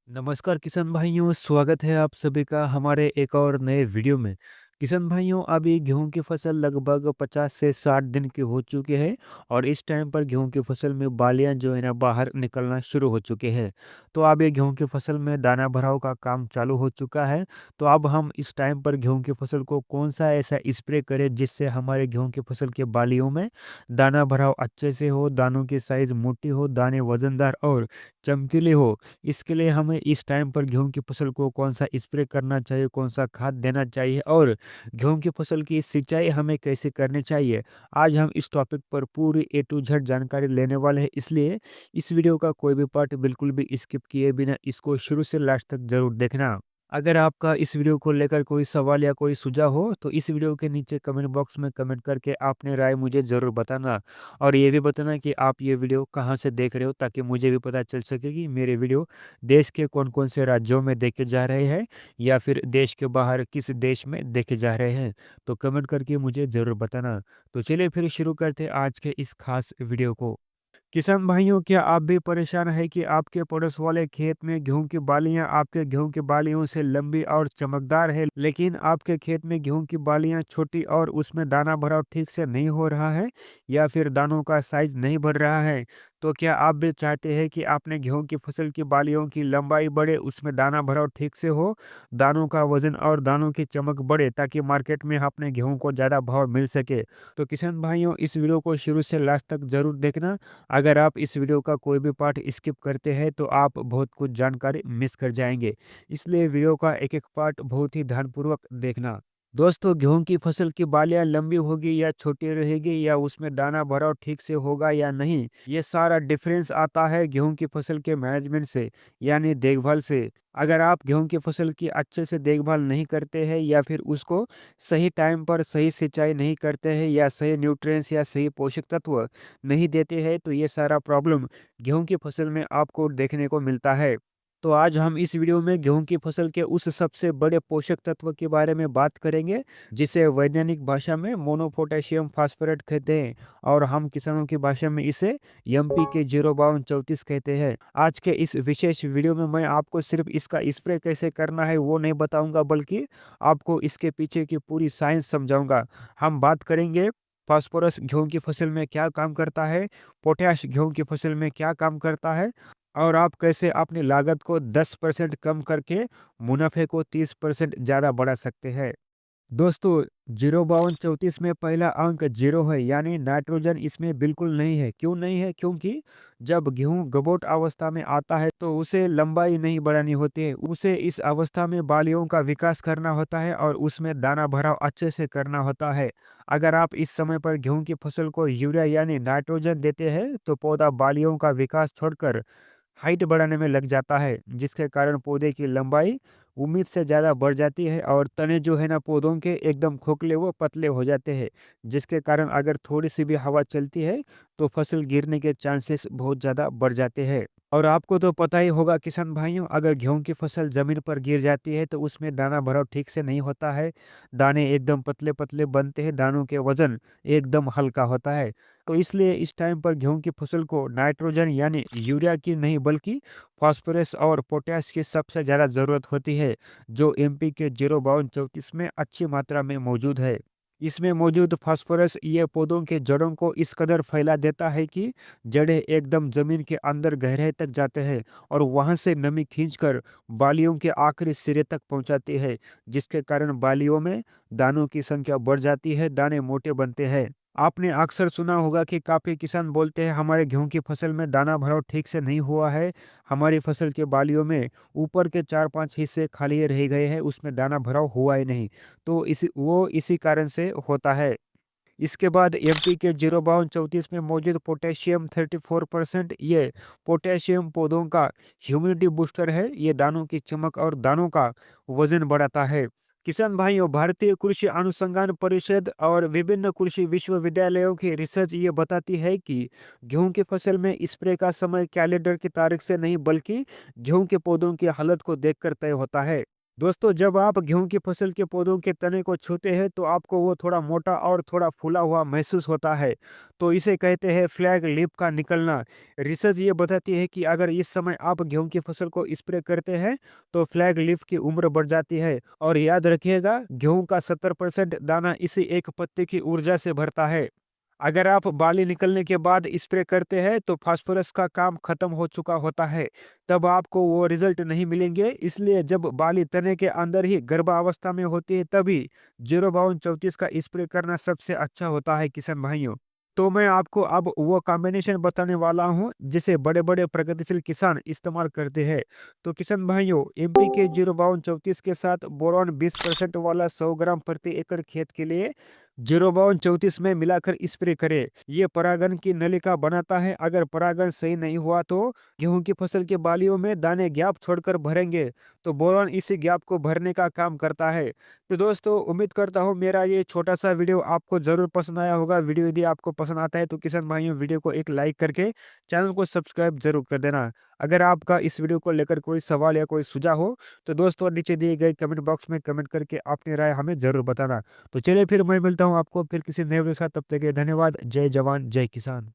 नमस्कार किसान भाइयों, स्वागत है आप सभी का हमारे एक और नए वीडियो में। किसान भाइयों, अभी गेहूं की फसल लगभग 50 से 60 दिन की हो चुकी है और इस टाइम पर गेहूं की फसल में बालियां जो है ना बाहर निकलना शुरू हो चुके हैं। तो अब ये गेहूं की फसल में दाना भराव का काम चालू हो चुका है। तो अब हम इस टाइम पर गेहूं की फसल को कौन सा ऐसा स्प्रे करें जिससे हमारे गेहूं की फसल के बालियों में दाना भराव अच्छे से हो, दानों की साइज मोटी हो, दाने वजनदार और चमकीले हो। इसके लिए हमें इस टाइम पर गेहूँ की फसल को कौन-सा स्प्रे करना चाहिए, कौन-सा खाद देना चाहिए और गेहूँ की फसल की सिंचाई हमें कैसे करनी चाहिए। आज हम इस टॉपिक पर पूरी ए टू ज़ेड जानकारी लेने वाले हैं, इसलिए इस वीडियो का कोई भी पार्ट बिल्कुल भी स्किप किए बिना इसको शुरू से लास्ट तक ज़रूर देखना। अगर आपका इस वीडियो को लेकर कोई सवाल या कोई सुझाव हो तो इस वीडियो के नीचे कमेंट बॉक्स में कमेंट करके अपनी राय मुझे ज़रूर बताना। और ये भी बताना कि आप ये वीडियो कहाँ से देख रहे हो, ताकि मुझे भी पता चल सके कि मेरे वीडियो देश के कौन-कौन से राज्यों में देखे जा रहे हैं या फिर देश के बाहर किस देश में देखे जा रहे हैं। तो कमेंट करके मुझे ज़रूर बताना। तो चलिए फिर शुरू करते हैं आज के इस खास वीडियो को। किसान भाइयों, क्या आप भी परेशान हैं कि आपके पड़ोस वाले खेत में गेहूं की बालियां आपके गेहूं की बालियों से लंबी और चमकदार है, लेकिन आपके खेत में गेहूं की बालियां छोटी और उसमें दाना भराव ठीक से नहीं हो रहा है या फिर दानों का साइज नहीं बढ़ रहा है? तो क्या आप भी चाहते हैं कि आपने गेहूं की फसल की बालियों की लंबाई बढ़े, उसमें दाना भराव ठीक से हो, दानों का वजन और दानों की चमक बढ़े, ताकि मार्केट में अपने गेहूं को ज़्यादा भाव मिल सके? तो किसान भाइयों, इस वीडियो को शुरू से लास्ट तक जरूर देखना। अगर आप इस वीडियो का कोई भी पार्ट स्किप करते हैं तो आप बहुत कुछ जानकारी मिस कर जाएंगे। इसलिए वीडियो का एक एक पार्ट बहुत ही ध्यानपूर्वक देखना। दोस्तों, गेहूं की फसल की बालियां लंबी होगी या छोटी रहेगी या उसमें दाना भराव ठीक से होगा या नहीं, ये सारा डिफरेंस आता है गेहूं की फसल के मैनेजमेंट से, यानी देखभाल से। अगर आप गेहूं की फसल की अच्छे से देखभाल नहीं करते हैं या फिर उसको सही टाइम पर सही सिंचाई नहीं करते हैं या सही न्यूट्रिएंट्स या सही पोषक तत्व नहीं देते हैं, तो ये सारा प्रॉब्लम गेहूं की फसल में आपको देखने को मिलता है। तो आज हम इस वीडियो में गेहूं की फसल के उस सबसे बड़े पोषक तत्व के बारे में बात करेंगे जिसे वैज्ञानिक भाषा में मोनोपोटेशियम फास्फोरेट कहते हैं और हम किसानों की भाषा में इसे एमपी के 05234 कहते हैं। आज के इस विशेष वीडियो में मैं आपको सिर्फ इसका स्प्रे कैसे करना है वो नहीं बताऊंगा, बल्कि आपको इसके पीछे की पूरी साइंस समझाऊंगा। हम बात करेंगे फास्फोरस गेहूं की फसल में क्या काम करता है, पोटैश गेहूं की फसल में क्या काम करता है और आप कैसे अपनी लागत को 10% कम करके मुनाफे को 30% ज़्यादा बढ़ा सकते हैं। दोस्तों, 05234 में पहला अंक 0 है, यानी नाइट्रोजन इसमें बिल्कुल नहीं है। क्यों नहीं है? क्योंकि जब गेहूँ गबोट अवस्था में आता है तो उसे लंबाई नहीं बढ़ानी होती है। उसे इस अवस्था में बालियों का विकास करना होता है और उसमें दाना भराव अच्छे से करना होता है। अगर आप इस समय पर गेहूँ की फसल को यूरिया यानी नाइट्रोजन देते हैं तो पौधा बालियों का विकास छोड़कर हाइट बढ़ाने में लग जाता है, जिसके कारण पौधे की लंबाई उम्मीद से ज़्यादा बढ़ जाती है और तने जो है ना पौधों के एकदम खोखले व पतले हो जाते हैं, जिसके कारण अगर थोड़ी सी भी हवा चलती है तो फसल गिरने के चांसेस बहुत ज़्यादा बढ़ जाते हैं। और आपको तो पता ही होगा किसान भाइयों, अगर गेहूं की फसल ज़मीन पर गिर जाती है तो उसमें दाना भराव ठीक से नहीं होता है। दाने एकदम पतले पतले बनते हैं, दानों के वजन एकदम हल्का होता है। तो इसलिए इस टाइम पर गेहूं की फसल को नाइट्रोजन यानी यूरिया की नहीं बल्कि फास्फोरस और पोटाश की सबसे ज़्यादा ज़रूरत होती है, जो एमपी के 05234 में अच्छी मात्रा में मौजूद है। इसमें मौजूद फास्फोरस ये पौधों के जड़ों को इस कदर फैला देता है कि जड़ें एकदम जमीन के अंदर गहराई तक जाते हैं और वहां से नमी खींचकर बालियों के आखिरी सिरे तक पहुंचाती है, जिसके कारण बालियों में दानों की संख्या बढ़ जाती है, दाने मोटे बनते हैं। आपने अक्सर सुना होगा कि काफ़ी किसान बोलते हैं हमारे गेहूं की फसल में दाना भराव ठीक से नहीं हुआ है, हमारी फसल के बालियों में ऊपर के 4-5 हिस्से खाली रह गए हैं, उसमें दाना भराव हुआ ही नहीं। तो इसी कारण से होता है। इसके बाद एमपी के 05234 में मौजूद पोटेशियम 34%, ये पोटेशियम पौधों का ह्यूमिडिटी बूस्टर है, ये दानों की चमक और दानों का वजन बढ़ाता है। किसान भाइयों, भारतीय कृषि अनुसंधान परिषद और विभिन्न कृषि विश्वविद्यालयों की रिसर्च ये बताती है कि गेहूं की फसल में स्प्रे का समय कैलेंडर की तारीख से नहीं बल्कि गेहूं के पौधों की हालत को देखकर तय होता है। दोस्तों, जब आप गेहूँ की फसल के पौधों के तने को छूते हैं तो आपको वो थोड़ा मोटा और थोड़ा फूला हुआ महसूस होता है। तो इसे कहते हैं फ्लैग लीफ का निकलना। रिसर्च ये बताती है कि अगर इस समय आप गेहूँ की फसल को स्प्रे करते हैं तो फ्लैग लीफ की उम्र बढ़ जाती है। और याद रखिएगा, गेहूँ का 70% दाना इसी एक पत्ते की ऊर्जा से भरता है। अगर आप बाली निकलने के बाद स्प्रे करते हैं तो फास्फोरस का काम खत्म हो चुका होता है, तब आपको वो रिजल्ट नहीं मिलेंगे। इसलिए जब बाली तने के अंदर ही गर्भावस्था में होती है तभी 05234 का स्प्रे करना सबसे अच्छा होता है किसान भाइयों। तो मैं आपको अब वो कॉम्बिनेशन बताने वाला हूँ जिसे बड़े बड़े प्रगतिशील किसान इस्तेमाल करते हैं। तो किसान भाइयों, एमपी के 05234 के साथ बोरॉन 20% वाला 100 ग्राम प्रति एकड़ खेत के लिए 05234 में मिलाकर स्प्रे करें। ये परागण की नलिका बनाता है। अगर परागण सही नहीं हुआ तो गेहूं की फसल के बालियों में दाने गैप छोड़कर भरेंगे, तो बोरॉन इसी गैप को भरने का काम करता है। तो दोस्तों, उम्मीद करता हूँ मेरा ये छोटा सा वीडियो आपको जरूर पसंद आया होगा। वीडियो यदि आपको पसंद आता है तो किसान भाइयों, वीडियो को एक लाइक करके चैनल को सब्सक्राइब जरूर कर देना। अगर आपका इस वीडियो को लेकर कोई सवाल या कोई सुझाव हो तो दोस्तों नीचे दिए गए कमेंट बॉक्स में कमेंट करके अपनी राय हमें जरूर बताना। तो चलिए फिर मैं मिलता हूँ आपको फिर किसी नए वीडियो के साथ। तब तक के लिए धन्यवाद। जय जवान जय किसान।